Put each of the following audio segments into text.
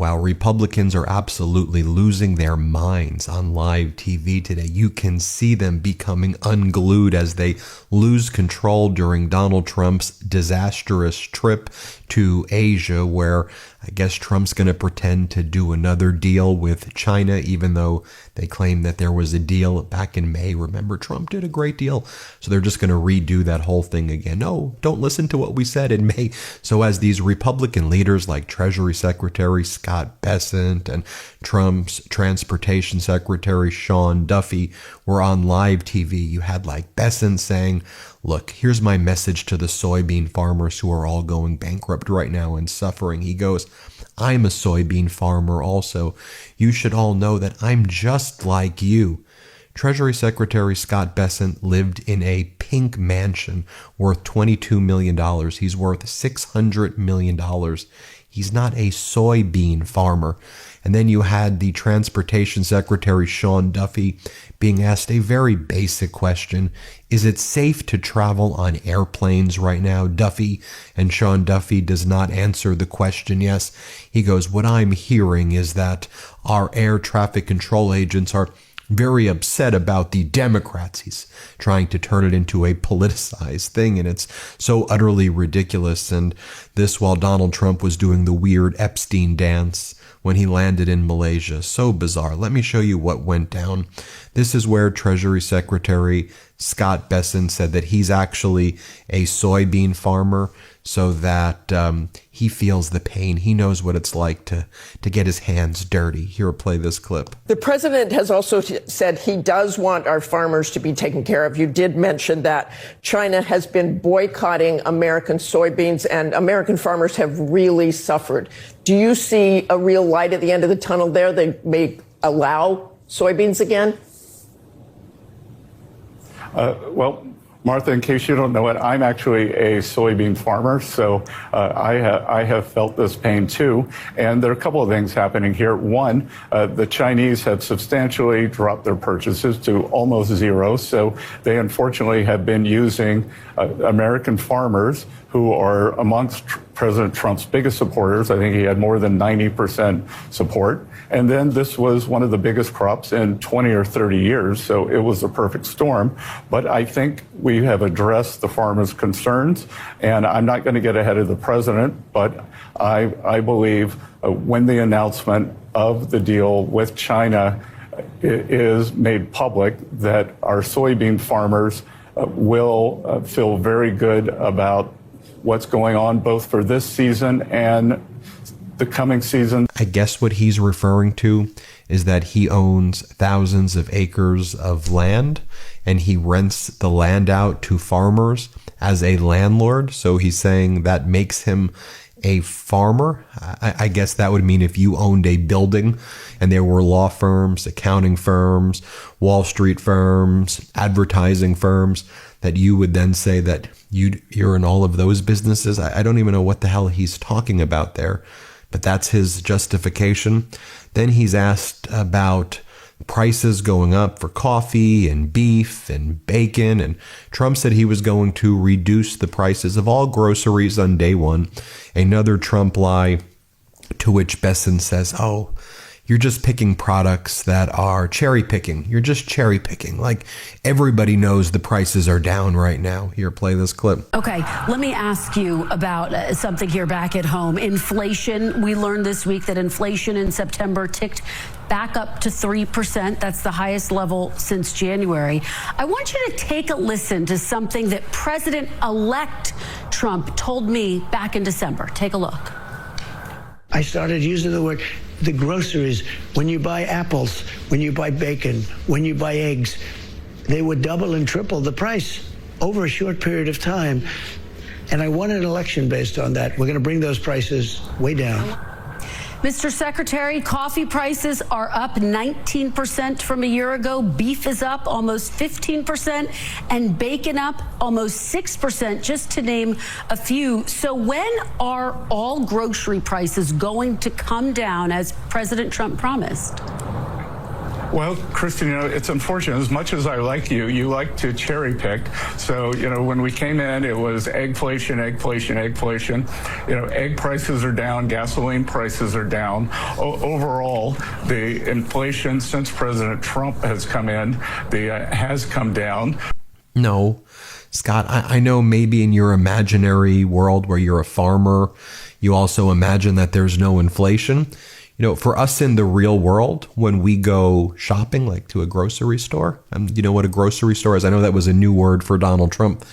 While Republicans are absolutely losing their minds on live TV today, you can see them becoming unglued as they lose control during Donald Trump's disastrous trip to Asia, where I guess Trump's going to pretend to do another deal with China, even though they claim that there was a deal back in May. Remember, Trump did a great deal. So they're just going to redo that whole thing again. No, don't listen to what we said in May. So as these Republican leaders like Treasury Secretary Scott Bessent and Trump's Transportation Secretary Sean Duffy were on live TV, you had like Bessent saying, look, here's my message to the soybean farmers who are all going bankrupt right now and suffering. He goes, I'm a soybean farmer also. You should all know that I'm just like you. Treasury Secretary Scott Bessent lived in a pink mansion worth $22 million. He's worth $600 million. He's not a soybean farmer. And then you had the Transportation Secretary Sean Duffy being asked a very basic question. Is it safe to travel on airplanes right now? Duffy and Sean Duffy does not answer the question yes. He goes, what I'm hearing is that our air traffic control agents are very upset about the Democrats. He's trying to turn it into a politicized thing, and it's so utterly ridiculous. And this while Donald Trump was doing the weird Epstein dance when he landed in Malaysia. So bizarre. Let me show you what went down. This is where Treasury Secretary Scott Bessent said that he's actually a soybean farmer, so that he feels the pain. He knows what it's like to get his hands dirty. Here, play this clip. The president has also said he does want our farmers to be taken care of. You did mention that China has been boycotting American soybeans, and American farmers have really suffered. Do you see a real light at the end of the tunnel there? They may allow soybeans again? Well, Martha, in case you don't know it, I'm actually a soybean farmer, so I have felt this pain too. And there are a couple of things happening here. One, the Chinese have substantially dropped their purchases to almost zero, so they unfortunately have been using American farmers who are amongst President Trump's biggest supporters. I think he had more than 90% support. And then this was one of the biggest crops in 20 or 30 years, so it was a perfect storm. But I think we have addressed the farmers' concerns, and I'm not going to get ahead of the president, but I believe when the announcement of the deal with China is made public, that our soybean farmers will feel very good about what's going on both for this season and the coming season. I guess what he's referring to is that he owns thousands of acres of land and he rents the land out to farmers as a landlord. So he's saying that makes him a farmer. I guess that would mean if you owned a building and there were law firms, accounting firms, Wall Street firms, advertising firms, that you would then say that you're in all of those businesses. I don't even know what the hell he's talking about there, but that's his justification. Then he's asked about prices going up for coffee and beef and bacon, and Trump said he was going to reduce the prices of all groceries on day one. Another Trump lie, to which Bessent says, oh, you're just picking products that are cherry picking. You're just cherry picking. Like, everybody knows the prices are down right now. Here, play this clip. Okay, let me ask you about something here back at home. Inflation. We learned this week that inflation in September ticked back up to 3%. That's the highest level since January. I want you to take a listen to something that President-elect Trump told me back in December. Take a look. I started using the word, the groceries, when you buy apples, when you buy bacon, when you buy eggs, they would double and triple the price over a short period of time. And I won an election based on that. We're going to bring those prices way down. Mr. Secretary, coffee prices are up 19% from a year ago. Beef is up almost 15%, and bacon up almost 6%, just to name a few. So when are all grocery prices going to come down, as President Trump promised? Well, Kristen, it's unfortunate. As much as I like you, you like to cherry pick. So, when we came in, it was eggflation, eggflation, eggflation. Egg prices are down, gasoline prices are down. Overall, the inflation since President Trump has come in, has come down. No, Scott, I know maybe in your imaginary world where you're a farmer, you also imagine that there's no inflation. For us in the real world, when we go shopping, like to a grocery store, you know what a grocery store is? I know that was a new word for Donald Trump.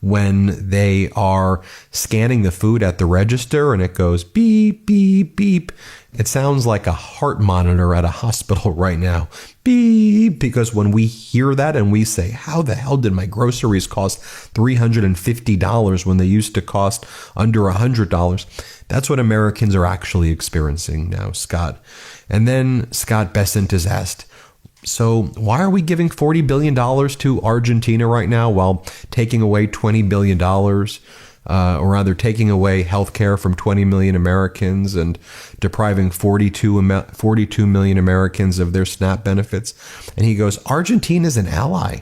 When they are scanning the food at the register and it goes beep, beep, beep, it sounds like a heart monitor at a hospital right now. Beep, because when we hear that and we say, how the hell did my groceries cost $350 when they used to cost under $100? That's what Americans are actually experiencing now, Scott. And then Scott Bessent is asked, so why are we giving $40 billion to Argentina right now while taking away $20 billion, or rather taking away health care from 20 million Americans and depriving 42 million Americans of their SNAP benefits? And he goes, Argentina is an ally.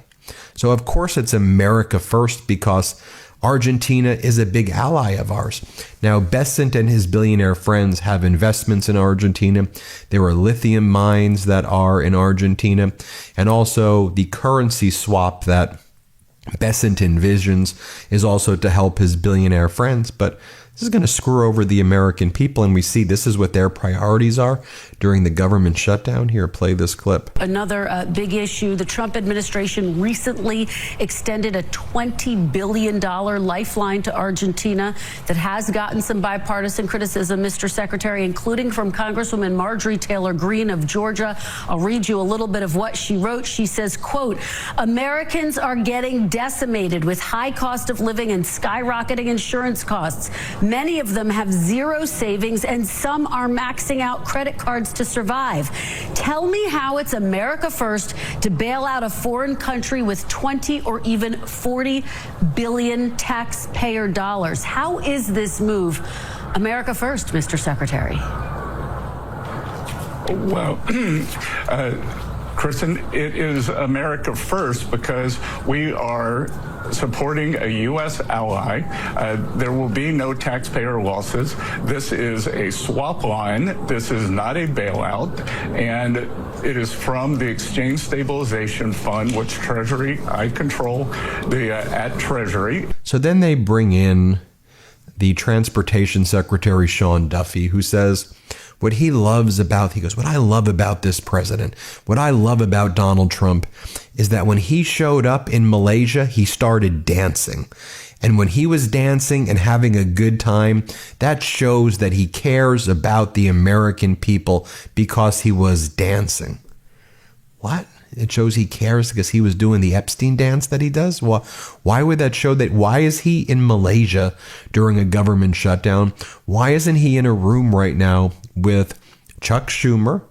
So of course it's America first because Argentina is a big ally of ours. Now, Bessent and his billionaire friends have investments in Argentina. There are lithium mines that are in Argentina, and also the currency swap that Bessent envisions is also to help his billionaire friends. But this is going to screw over the American people, and we see this is what their priorities are during the government shutdown. Here, play this clip. Another big issue, the Trump administration recently extended a $20 billion lifeline to Argentina that has gotten some bipartisan criticism, Mr. Secretary, including from Congresswoman Marjorie Taylor Greene of Georgia. I'll read you a little bit of what she wrote. She says, quote, Americans are getting decimated with high cost of living and skyrocketing insurance costs. Many of them have zero savings and some are maxing out credit cards to survive. Tell me how it's America first to bail out a foreign country with 20 or even 40 billion taxpayer dollars. How is this move America first, Mr. Secretary? Well, Kristen, it is America first because we are supporting a U.S. ally. There will be no taxpayer losses. This is a swap line. This is not a bailout. And it is from the Exchange Stabilization Fund, which I control at Treasury. So then they bring in the Transportation Secretary, Sean Duffy, who says, what he loves about, he goes, what I love about this president, what I love about Donald Trump is that when he showed up in Malaysia, he started dancing. And when he was dancing and having a good time, that shows that he cares about the American people because he was dancing. What? It shows he cares because he was doing the Epstein dance that he does? Well, why would that show that? Why is he in Malaysia during a government shutdown? Why isn't he in a room right now with Chuck Schumer,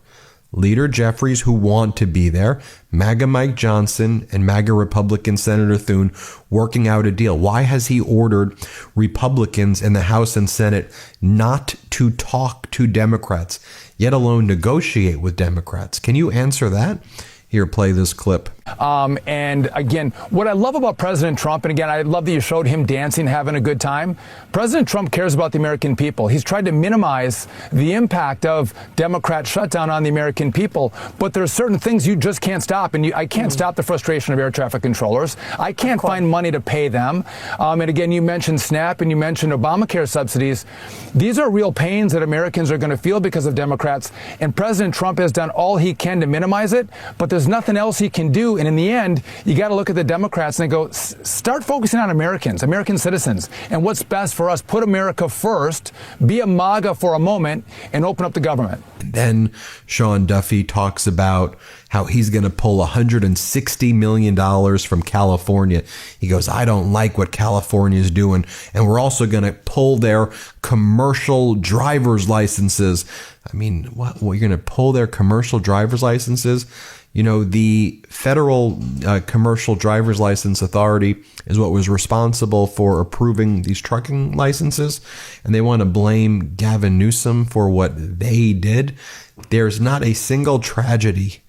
Leader Jeffries, who want to be there, MAGA Mike Johnson, and MAGA Republican Senator Thune working out a deal? Why has he ordered Republicans in the House and Senate not to talk to Democrats, yet alone negotiate with Democrats? Can you answer that? Here, play this clip. And again, what I love about President Trump, and again, I love that you showed him dancing, having a good time. President Trump cares about the American people. He's tried to minimize the impact of Democrat shutdown on the American people. But there are certain things you just can't stop. And I can't stop the frustration of air traffic controllers. I can't find money to pay them. And again, you mentioned SNAP and you mentioned Obamacare subsidies. These are real pains that Americans are going to feel because of Democrats. And President Trump has done all he can to minimize it. But there's nothing else he can do. And in the end, you got to look at the Democrats and they go, start focusing on Americans, American citizens, and what's best for us. Put America first, be a MAGA for a moment, and open up the government. Then Sean Duffy talks about how he's going to pull $160 million from California. He goes, I don't like what California is doing. And we're also going to pull their commercial driver's licenses. I mean, what? You're going to pull their commercial driver's licenses? You know, the Federal Commercial Driver's License Authority is what was responsible for approving these trucking licenses, and they want to blame Gavin Newsom for what they did. There's not a single tragedy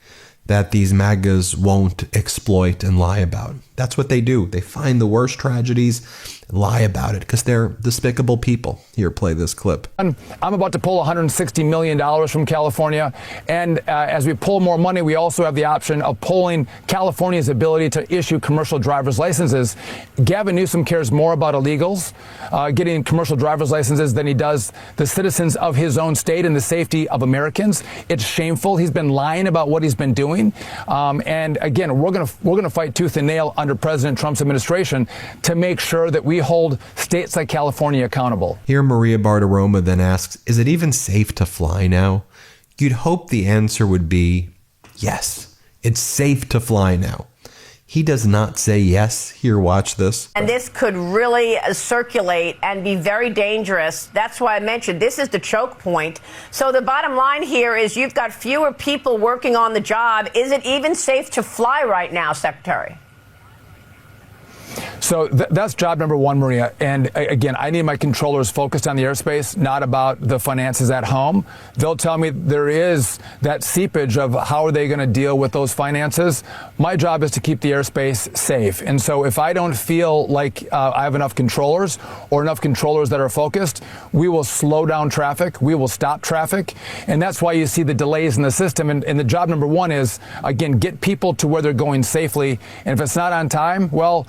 that these MAGAs won't exploit and lie about. That's what they do. They find the worst tragedies and lie about it because they're despicable people. Here, play this clip. I'm about to pull $160 million from California. And as we pull more money, we also have the option of pulling California's ability to issue commercial driver's licenses. Gavin Newsom cares more about illegals getting commercial driver's licenses than he does the citizens of his own state and the safety of Americans. It's shameful. He's been lying about what he's been doing. And again, we're going to fight tooth and nail under President Trump's administration to make sure that we hold states like California accountable. Here, Maria Bartiromo then asks, is it even safe to fly now? You'd hope the answer would be yes, it's safe to fly now. He does not say yes. Here, watch this. And this could really circulate and be very dangerous. That's why I mentioned this is the choke point. So the bottom line here is you've got fewer people working on the job. Is it even safe to fly right now, Secretary? So that's job number one, Maria. And again, I need my controllers focused on the airspace, not about the finances at home. They'll tell me there is that seepage of how are they going to deal with those finances. My job is to keep the airspace safe. And so if I don't feel like I have enough controllers or enough controllers that are focused, we will slow down traffic. We will stop traffic. And that's why you see the delays in the system. And the job number one is, again, get people to where they're going safely. And if it's not on time, well,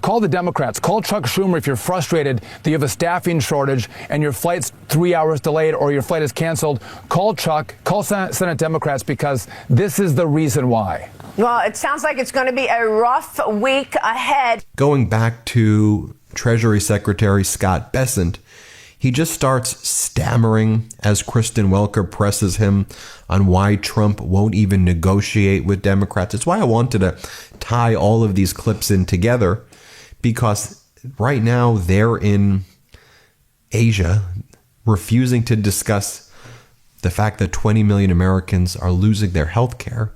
call the Democrats. Call Chuck Schumer if you're frustrated that you have a staffing shortage and your flight's 3 hours delayed or your flight is canceled. Call Chuck, call Senate Democrats, because this is the reason why. Well, it sounds like it's going to be a rough week ahead. Going back to Treasury Secretary Scott Bessent, he just starts stammering as Kristen Welker presses him on why Trump won't even negotiate with Democrats. It's why I wanted to tie all of these clips in together, because right now they're in Asia refusing to discuss the fact that 20 million Americans are losing their health care,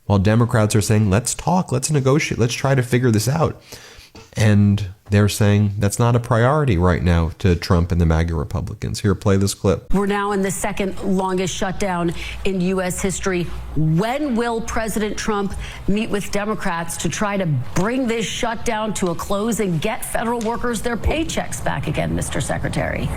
while Democrats are saying, let's talk, let's negotiate, let's try to figure this out. And they're saying that's not a priority right now to Trump and the MAGA Republicans. Here, play this clip. We're now in the second longest shutdown in U.S. history. When will President Trump meet with Democrats to try to bring this shutdown to a close and get federal workers their paychecks back again, Mr. Secretary?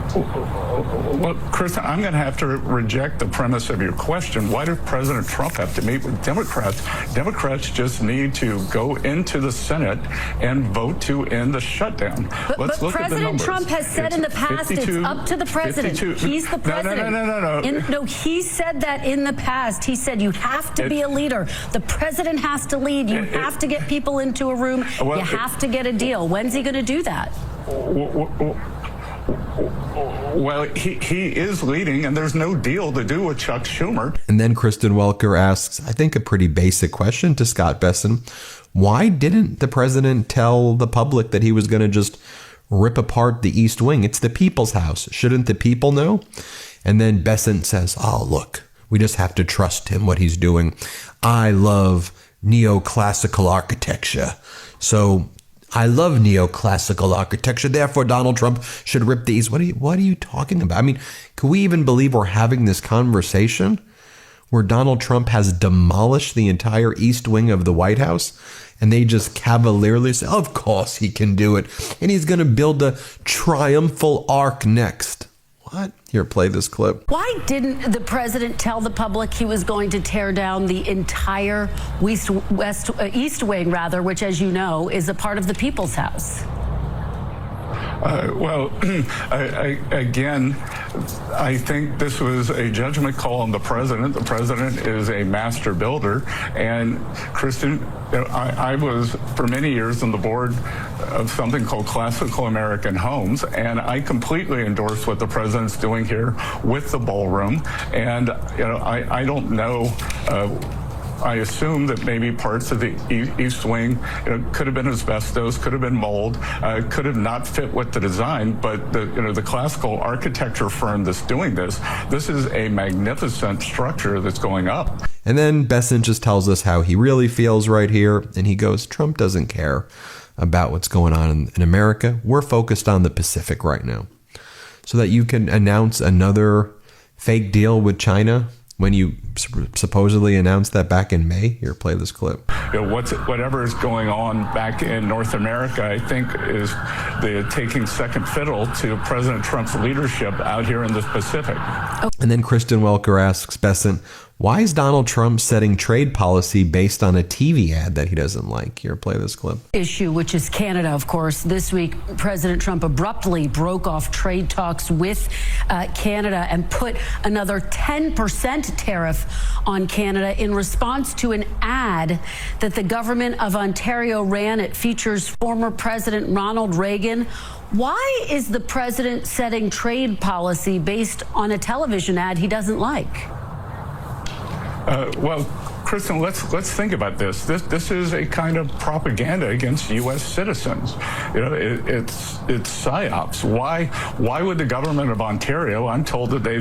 Well, Chris, I'm going to have to reject the premise of your question. Why does President Trump have to meet with Democrats? Democrats just need to go into the Senate and vote to end the shutdown. But President Trump has said in the past it's up to the president. He's the president. No, he said that in the past. He said you have to be a leader. The president has to lead. You have to get people into a room. You have to get a deal. When's he going to do that? Well, he is leading, and there's no deal to do with Chuck Schumer. And then Kristen Welker asks, I think, a pretty basic question to Scott Bessent. Why didn't the president tell the public that he was going to just rip apart the East Wing? It's the people's house. Shouldn't the people know? And then Bessent says, oh, look, we just have to trust him, what he's doing. I love neoclassical architecture. So I love neoclassical architecture. Therefore, Donald Trump should rip the East. What are you talking about? I mean, can we even believe we're having this conversation where Donald Trump has demolished the entire East Wing of the White House, and they just cavalierly say, of course he can do it, and he's going to build a triumphal arc next? What? Here, play this clip. Why didn't the president tell the public he was going to tear down the entire East Wing, which, as you know, is a part of the People's House? Again, I think this was a judgment call on the president. The president is a master builder. And Kristen, I was for many years on the board of something called Classical American Homes, and I completely endorse what the president's doing here with the ballroom. And I don't know. I assume that maybe parts of the East Wing could have been asbestos, could have been mold, could have not fit with the design. But the classical architecture firm that's doing this is a magnificent structure that's going up. And then Bessent just tells us how he really feels right here. And he goes, Trump doesn't care about what's going on in America. We're focused on the Pacific right now. So that you can announce another fake deal with China when you supposedly announced that back in May. Here, play this clip. Whatever is going on back in North America, I think, is taking second fiddle to President Trump's leadership out here in the Pacific. And then Kristen Welker asks Bessent, why is Donald Trump setting trade policy based on a TV ad that he doesn't like? Here, play this clip. Issue, which is Canada, of course. This week, President Trump abruptly broke off trade talks with Canada and put another 10% tariff on Canada in response to an ad that the government of Ontario ran. It features former President Ronald Reagan. Why is the president setting trade policy based on a television ad he doesn't like? Well, Kristen, let's think about this. This is a kind of propaganda against U.S. citizens. You know, it's psyops. Why would the government of Ontario? I'm told that they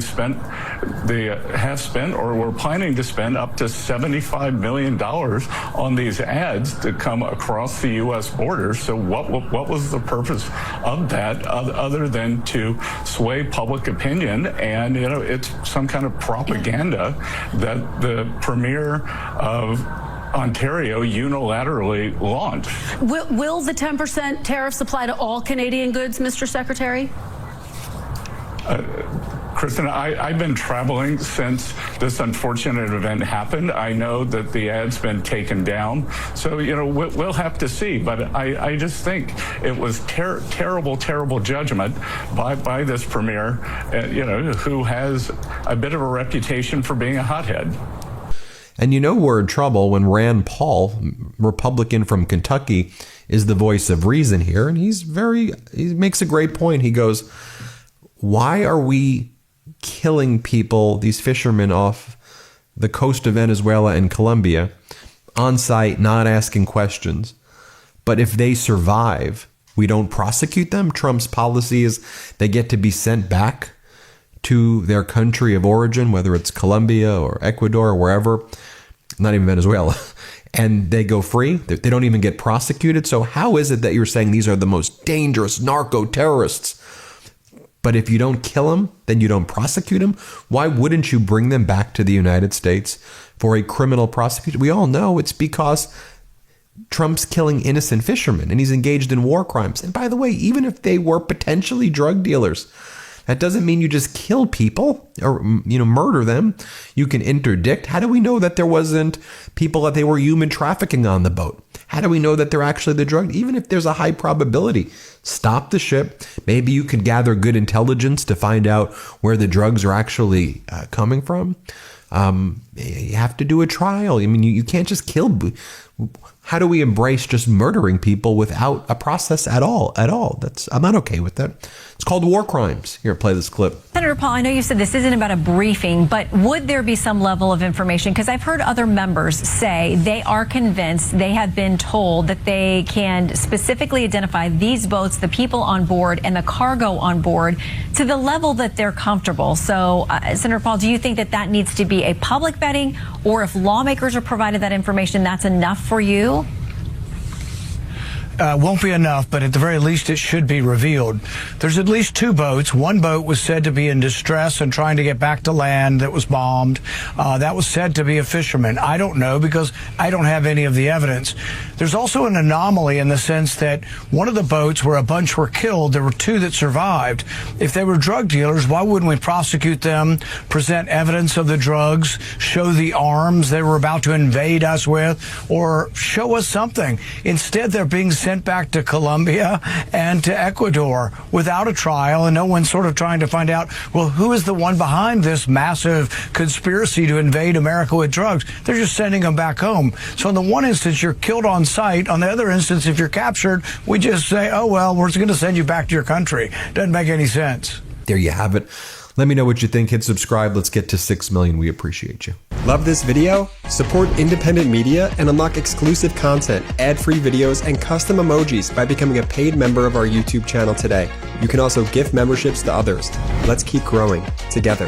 have spent or were planning to spend up to $75 million on these ads to come across the U.S. border. So what was the purpose of that other than to sway public opinion? And it's some kind of propaganda that the premier of Ontario unilaterally launched. Will the 10% tariffs apply to all Canadian goods, Mr. Secretary? Kristen, I've been traveling since this unfortunate event happened. I know that the ad's been taken down. So, we'll have to see. But I just think it was terrible judgment by this premier, who has a bit of a reputation for being a hothead. And we're in trouble when Rand Paul, Republican from Kentucky, is the voice of reason here. And he makes a great point. He goes, why are we killing people, these fishermen off the coast of Venezuela and Colombia, on site, not asking questions? But if they survive, we don't prosecute them? Trump's policy is they get to be sent back to their country of origin, whether it's Colombia or Ecuador or wherever, not even Venezuela, and they go free. They don't even get prosecuted. So how is it that you're saying these are the most dangerous narco-terrorists, but if you don't kill them, then you don't prosecute them? Why wouldn't you bring them back to the United States for a criminal prosecution? We all know it's because Trump's killing innocent fishermen and he's engaged in war crimes. And by the way, even if they were potentially drug dealers, that doesn't mean you just kill people or, murder them. You can interdict. How do we know that there wasn't people that they were human trafficking on the boat? How do we know that they're actually the drug? Even if there's a high probability, stop the ship. Maybe you could gather good intelligence to find out where the drugs are actually coming from. You have to do a trial. I mean, you can't just kill. How do we embrace just murdering people without a process at all? I'm not okay with that. It's called war crimes. Here, play this clip. Senator Paul, I know you said this isn't about a briefing, but would there be some level of information? Because I've heard other members say they are convinced, they have been told that they can specifically identify these boats, the people on board, and the cargo on board to the level that they're comfortable. So, Senator Paul, do you think that needs to be a public vetting, or if lawmakers are provided that information, that's enough for you? Won't be enough, but at the very least, it should be revealed. There's at least two boats. One boat was said to be in distress and trying to get back to land that was bombed. That was said to be a fisherman. I don't know because I don't have any of the evidence. There's also an anomaly in the sense that one of the boats where a bunch were killed, there were two that survived. If they were drug dealers, why wouldn't we prosecute them, present evidence of the drugs, show the arms they were about to invade us with, or show us something? Instead, they're being sent back to Colombia and to Ecuador without a trial, and no one's sort of trying to find out, well, who is the one behind this massive conspiracy to invade America with drugs? They're just sending them back home. So in the one instance, you're killed on sight. On the other instance, if you're captured, we just say, oh, well, we're going to send you back to your country. Doesn't make any sense. There you have it. Let me know what you think. Hit subscribe. Let's get to 6 million. We appreciate you. Love this video? Support independent media and unlock exclusive content, ad-free videos, and custom emojis by becoming a paid member of our YouTube channel today. You can also gift memberships to others. Let's keep growing together.